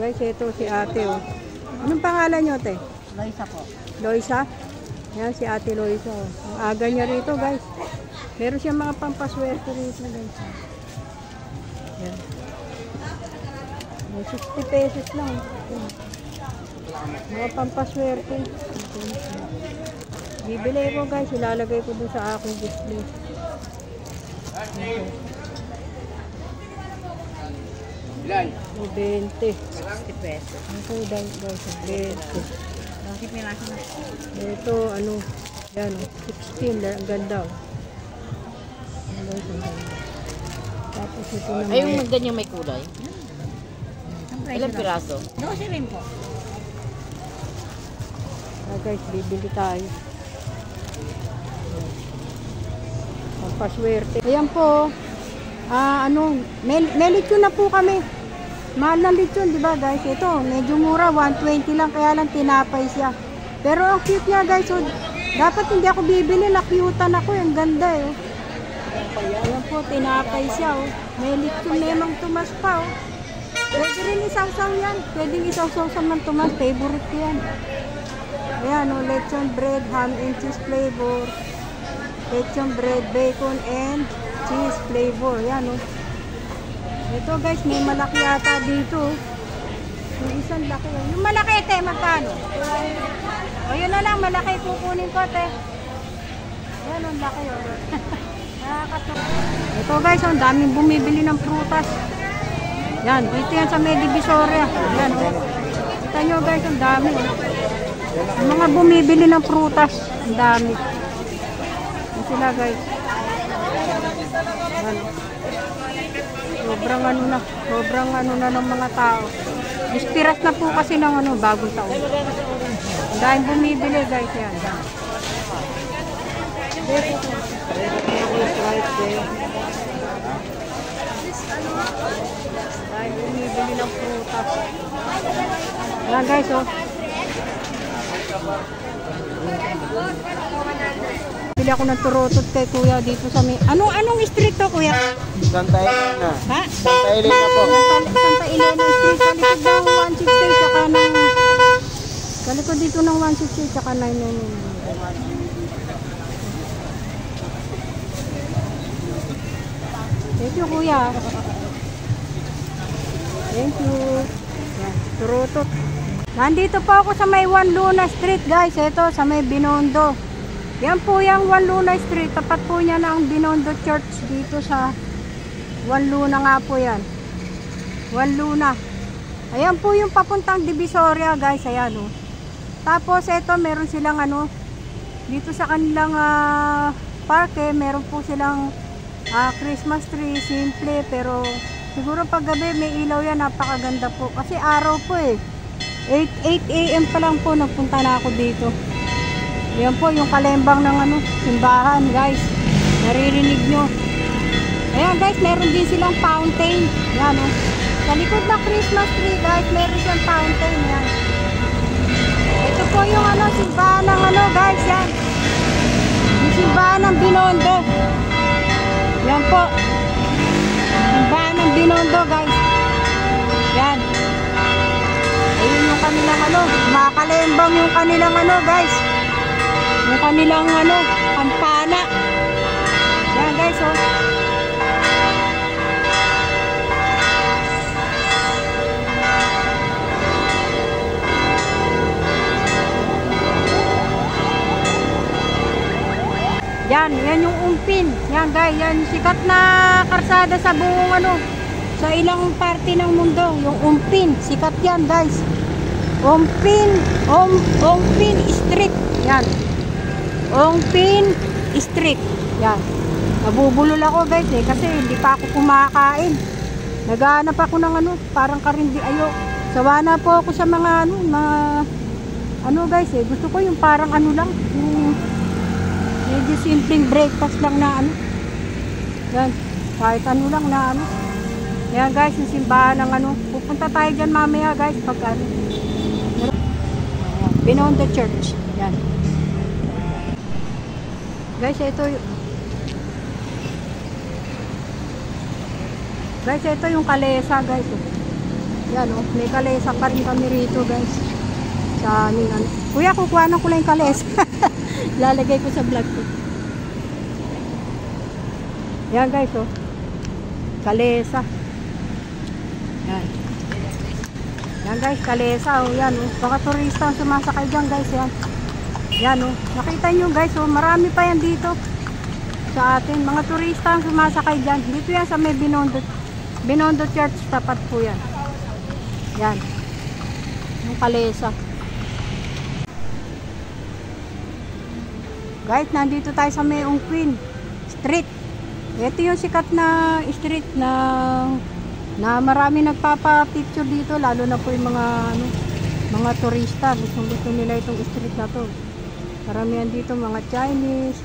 Guys, ito si ate, oh. Anong pangalan nyo, te? Loisa po. Loisa? Yan, si ate Loisa, oh. Ang aga niya rito, guys. Meron siyang mga pampaswerte rito, guys. Yan. 60 pesos lang. Mga pampaswerte. Bibili ko, guys. Ilalagay ko dun sa aking display. Okay. Ilan? 20. 60 pesos. Ito, guys, 20. Bakit may lasa na? Ito, ano, yan, 16, ang ganda. Tapos ito naman. Ay, yung ganyan may kulay. Ilang piraso? 12 rin po. Guys, bibili tayo. Pampaswerte. Ayan po. Ano, may lechon na po kami. Mahal na lechon, di ba guys? Ito, medyo mura, 120 lang, kaya lang tinapay siya. Pero ang cute niya guys, so, dapat hindi ako bibili, nakyutan ako, ang ganda eh. Ayan po, tinapay siya oh. May lechon lemang tumas pa oh. Pwede rin isawsaw yan, pwedeng isawsaw sa man tumas, favorite ko yan. Ayan oh, lechon bread, ham and cheese flavor. Lechon bread, bacon and cheese flavor. Yan oh. Ito guys, may malaki yata dito. Yung isang laki. Yung malaki te, magkano? O yun na lang, malaki kukunin ko te. Yan ang laki oh. Nakakatuwa. Ito guys, ang daming bumibili ng prutas. Yan, dito yan sa May Divisoria. Yan oh. Kita nyo guys, ang dami oh. Yung mga bumibili ng prutas, ang dami. Yan sila guys. Yan. Sobrang ano na ng mga tao. Dispiras na po kasi ng ano, bagong taon. Dahil bumibili guys yan. Dahil bumibili ng prutas. Yan guys oh. Pili ako ng turotot kay kuya dito sa may... Anong street to kuya? Santa Elena. Ha? Santa Elena po. Santa Elena Street. Kalikod ng 160 saka ng... Kalikod dito ng 160 saka 999. Thank you kuya. Thank you. Yan, turotot. Nandito po ako sa may Juan Luna Street guys. Ito sa may Binondo. Yan po yung Juan Luna Street. Tapat po niya na ang Binondo Church dito sa Juan Luna nga po yan. Juan Luna. Ayan po yung papuntang Divisoria guys. Ayan o. Tapos ito meron silang ano. Dito sa kanilang parke. Meron po silang Christmas tree. Simple pero siguro pag gabi may ilaw yan. Napakaganda po. Kasi araw po eh. 8 AM pa lang po nagpunta na ako dito. Yan po yung kalembang ng ano, simbahan guys. Naririnig nyo. Ayan guys, meron din silang fountain. Yan o. Sa likod ng Christmas tree guys, meron silang fountain. Yan. Ito po yung ano, simbahan ng ano guys. Yan. Yung simbahan ng Binondo. Yan po. Simbahan ng Binondo guys. Yan. Ayun yung kanilang ano, makalembang yung kanilang ano guys. Yung kanilang ano, kampana. Yan guys oh. Yan yung umpin. Yan guys, yan sikat na karsada sa buong ano, sa ilang parte ng mundo. Yung umpin, sikat yan guys. Umpin Street. Yan. Umpin Street. Yan. Nabubulol ako guys eh kasi hindi pa ako kumakain. Naghahanap ako ng ano, parang karindi ayo. Sawa na po ako sa mga ano, ano guys eh. Gusto ko yung parang ano lang, yung medyo simpleng breakfast lang na ano. Yan. Kahit ano lang na ano. Yan guys, yung simbahan ng ano. Pupunta tayo dyan mamaya guys pag ano. Binondo Church. Yan. Guys, ito guys, ito yung kalesa guys. Yan oh, may kalesa pa rin kami rito guys. Sa ano. Kuya, kukuhanan ko lang yung kalesa. Lalagay ko sa vlog ko. Yan guys oh. Kalesa. Yan. Yan guys, kalesa oh. Yan oh. Baka turista ang sumasakay dyan guys. Yan. Yan oh. Nakita nyo guys oh. Marami pa yan dito. Sa atin. Mga turista ang sumasakay dyan. Dito yan sa may Binondo Church. Tapat po yan. Yan. Yung kalesa. Guys, nandito tayo sa may Queen Street. Ito yung sikat na street na marami nagpapa-picture dito, lalo na po yung mga turista. Gusto nila itong street na to. Karamihan dito mga Chinese.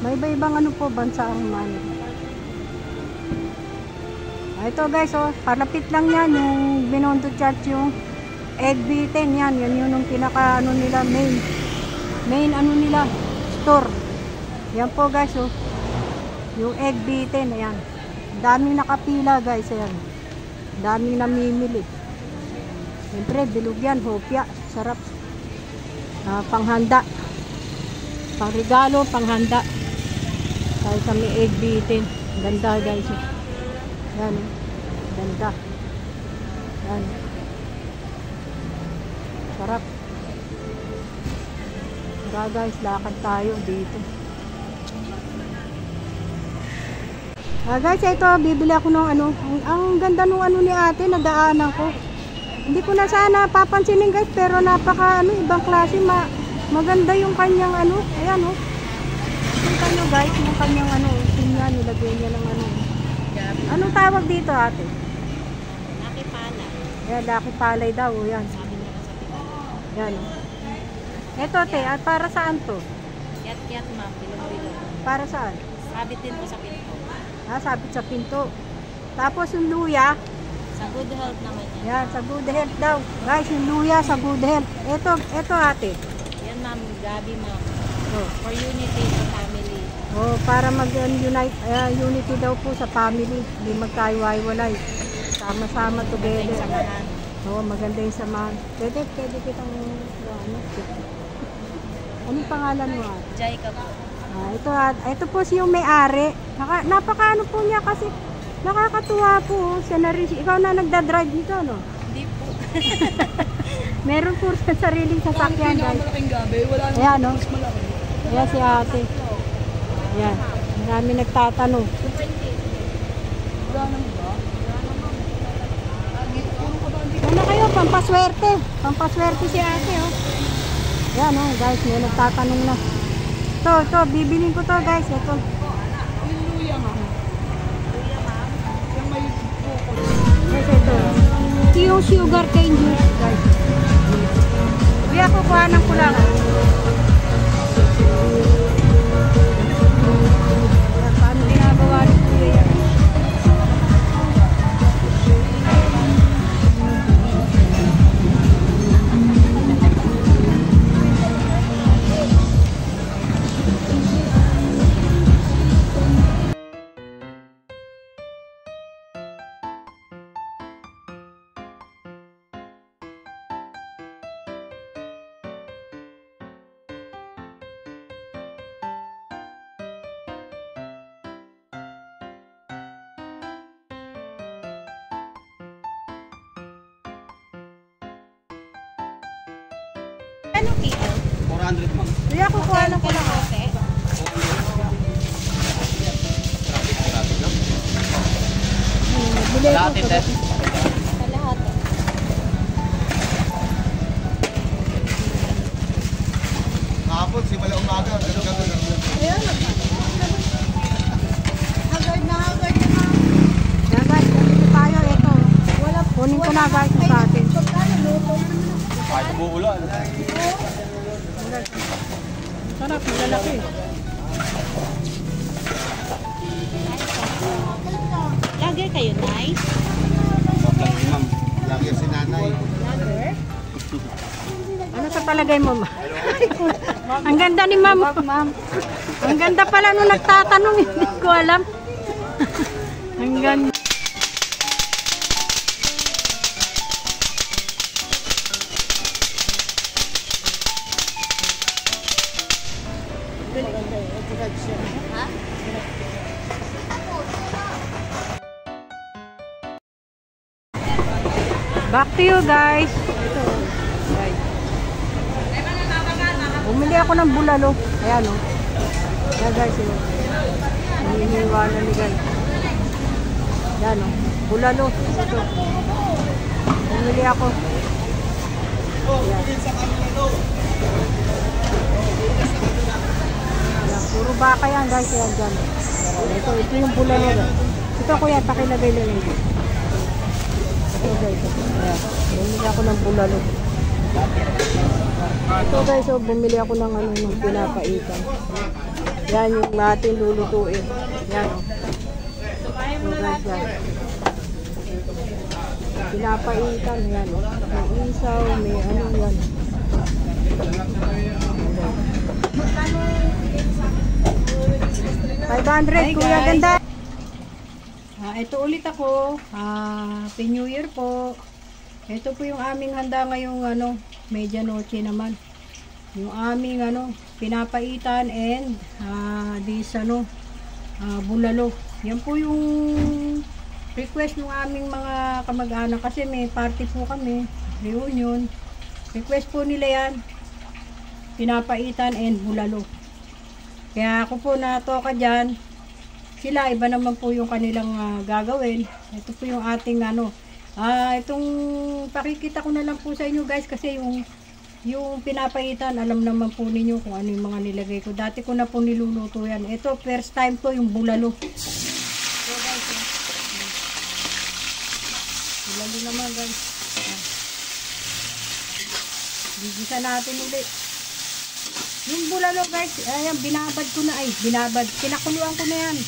May iba-ibang bansa ang mano. Ito guys, oh, palapit lang yan yung Binondo Church, yung egg beaten yan. Yan yung pinaka nila, main nila, store. Yan po guys, oh. Yung egg beaten, ayan. Daming nakapila guys, ayan. Daming namimili. Siyempre, bilog yan, hopya. Sarap. Panghanda. Pangregalo, panghanda. Dahil kami egg beaten. Ganda guys, oh. Yan, ganda. Yan. Sarap. Tara guys, lakad tayo dito. Guys, ito, bibili ako ng ang ganda nung ni ate, nadaanan ko. Hindi ko na sana papansinin guys, pero napaka ibang klase, maganda yung kanyang ayan oh. Kita nyo guys, yung kanyang pinya, nilagay niya ng Anong tawag dito ate? Laki pala. Yan, laki palay daw. Yan. Sabi nila sa pinala. Yan. Ito te, at para saan to? Yat-yat ma'am, bilog-bilog. Para saan? Sabit din po sa pinto. Sabit sa pinto. Tapos yung luya. Sa good health naman yan. Yan, sa good health daw. Guys, yung luya sa good health. Ito ate. Yan ma'am, gabi ma'am. Oh. For unity sa family. Oh, para mag-unite, unity daw po sa family. Hindi magkaiwalay. Sama-sama together. Maganda yung samahan. Oo, maganda yung samahan. Pwede kitang anong pangalan mo ate? Jai ka po. Ito po yung may-ari. Napaka po niya kasi nakakatuwa po. Siya na rin, ikaw na nagdadrive nito, no? Hindi po. Meron po sa sariling sasakyan, guys. Wala na Ayan, no? mas malaki. Ayan si ate. Ayan. Marami nagtatanong. Wala na ba? Ano kayo? Pampaswerte. Pampaswerte si ate, oh. Ayan, oh, guys. May nagtatanong na. Ito. Bibilin ko to, guys. Ito. Yung luya nga. Yung may bukod. Guys, ito. Ito yung sugar cane juice, guys. Kuya, kukuhanan ko lang. Paano ginagawa ni Kuya yan? Anong kilo? 400 ma'am. Kuya, kukuhanan ko lang. Ate? Bili ko. Lahat ito. Sa lahat. Kahapon, simula umaga. Yan guys, dito tayo. Ito. Kunin ko na guys sa atin. Kahit umuulan. Sarap, malalaki. Lager kayo, Nay? Lagi ma'am. Lagi si nanay. Lager? Ano sa palagay mo, ma? Ang ganda ni ma'am. Ang ganda pala nung nagtatanong, hindi ko alam. Ang ganda. Back to you guys. Guys. Bumili ako ng bulalo. Ayan o. Ayan guys. Hinihiwanan ni guys. Ayan o. Bulalo. Ito. Bumili ako. Ayan. Ayan. Puro baka yan guys. Ayan dyan. Ito yung bulalo guys. Ito kuya, pakilagay lang ito. Ito guys. Ayan. Bumili ako ng bulalo. Ito guys, so bumili ako ng ano, ng pinapaitan. Yan yung ating lulutuin. Yan o. So guys, yan. Pinapaitan, yan o. May isaw, may ano yan. 500, kuya ganda. Ito ulit ako. Happy New Year po. Ito po yung aming handa ngayong ano, medianoche naman. Yung aming ano, pinapaitan and this ano, bulalo. Yan po yung request ng aming mga kamag-anak kasi may party po kami, reunion. Request po nila yan. Pinapaitan and bulalo. Kaya ako po natoka dyan. Sila, iba naman po yung kanilang gagawin. Ito po yung ating ano. Itong pakikita ko na lang po sa inyo guys kasi yung pinapaitan, alam naman po ninyo kung ano yung mga nilagay ko. Dati ko na po niluluto yan. Ito, first time ko yung bulalo. So guys, bulalo naman guys. Gigisa natin ulit. Yung bulalo guys, ayan, binabad ko na, pinakuluan ko na yan.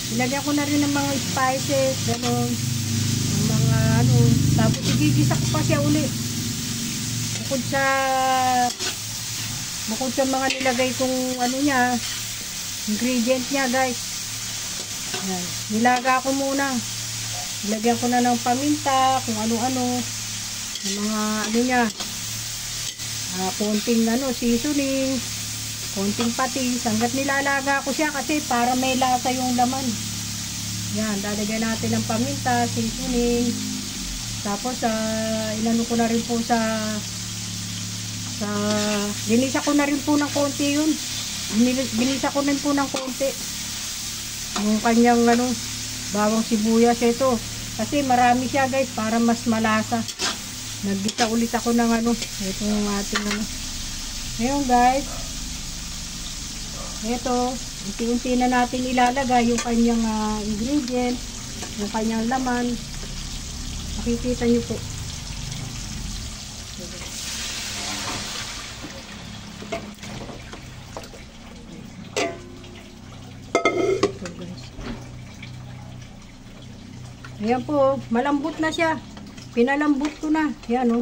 Ilagyan ko na rin ng mga spices, gano'n, ng mga ano, tapos igigisa ko pa siya ulit. Bukod sa mga nilagay kong ano niya, ingredient niya guys. Ayan, nilaga ko muna. Ilagyan ko na ng paminta, kung ano-ano, ng mga ano niya. Konting ano, seasoning, konting patis, hanggat nilalaga ko siya kasi para may lasa yung laman. Yan, lalagyan natin ng paminta, seasoning, tapos inano ko na rin po ginisa ko na rin po ng konti yun. Ginisa ko rin po ng konti yung kanyang ano, bawang sibuyas ito. Kasi marami siya guys para mas malasa. Naggisa ulit ako ng ano, ito yung ating ano. Ngayon guys, ito, unti-unti na natin ilalagay yung kanyang ingredient, yung kanyang laman. Makikita nyo po. Ito guys. Ayan po, malambot na siya. Pinalambot ko na. Yan o.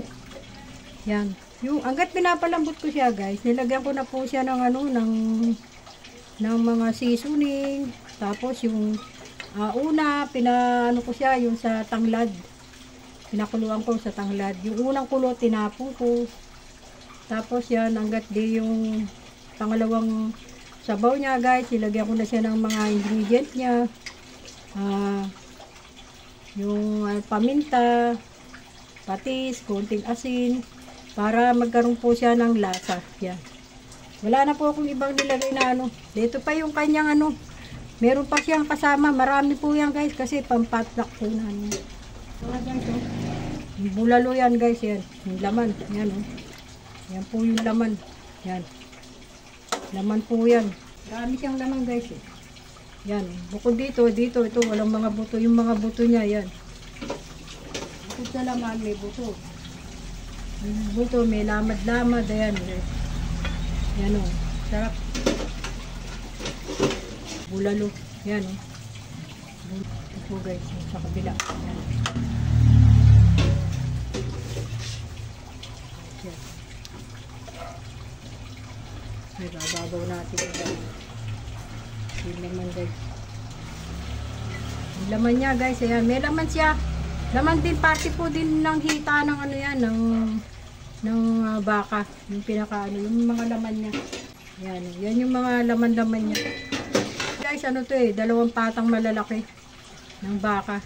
Yan. Yung hangga't pinapalambot ko siya guys, nilagyan ko na po siya ng ano, ng mga seasoning. Tapos yung una, pinaano ko siya yung sa tanglad. Pinakuluan ko sa tanglad. Yung unang kulo, tinapong ko. Tapos yan, hangga't di yung pangalawang sabaw niya guys, nilagyan ko na siya ng mga ingredient niya. Yung paminta, patis, konting asin, para magkaroon po siya ng lasa. Yan. Wala na po akong ibang nilagay na ano. Dito pa yung kanyang ano. Meron pa siyang kasama. Marami po yan guys kasi pampatlak po na ano. Guys, oh. Yung bulalo yan guys. Yan. Yung laman. Yan oh. Yan po yung laman. Yan. Laman po yan. Marami siyang laman guys eh. Yan. Bukod dito, ito walang mga buto. Yung mga buto niya yan. Bukod sa laman, may buto. Yung buto, may lamad-lamad. Ayan. Yan o. Sarap. Bulalo. Yan o. Ito guys. Sa kabila. Yan. Yan. May bababaw natin. Yung laman guys. Yung laman niya guys. Ayan. May laman siya. Laman din, parte po din ng hita ng ano yan, ng baka. Yung pinaka ano, yung mga laman niya. Yan, yan yung mga laman-laman niya. Guys, ano to eh, 2 patang malalaki ng baka.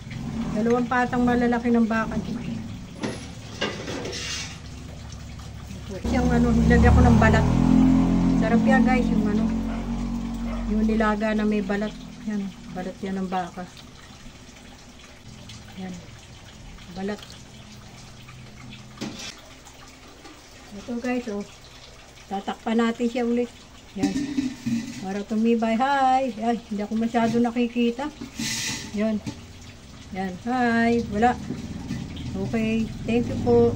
2 patang malalaki ng baka. Yung ano, nilagyan ko ng balat. Sarap yan guys, yung ano. Yung nilaga na may balat. Yan, balat yan ng baka. Yan. Balat. Ito guys, oh. Tatakpan natin siya ulit. Yan. Para tumibay. Hi! Ay, hindi ako masyado nakikita. Yan. Yan. Hi! Wala. Okay. Thank you po.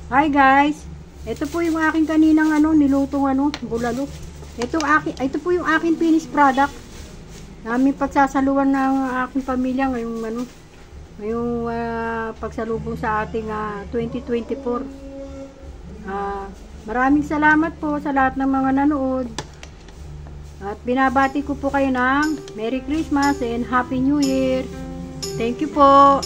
Hi guys. Ito po yung aking kaninang ano, nilutong ano, bulalo. Ito po yung aking finished product. Namin pagsasaluhan ng aking pamilya ngayong pagsalubong sa ating 2024. Maraming salamat po sa lahat ng mga nanood. At binabati ko po kayo ng Merry Christmas and Happy New Year. Thank you po.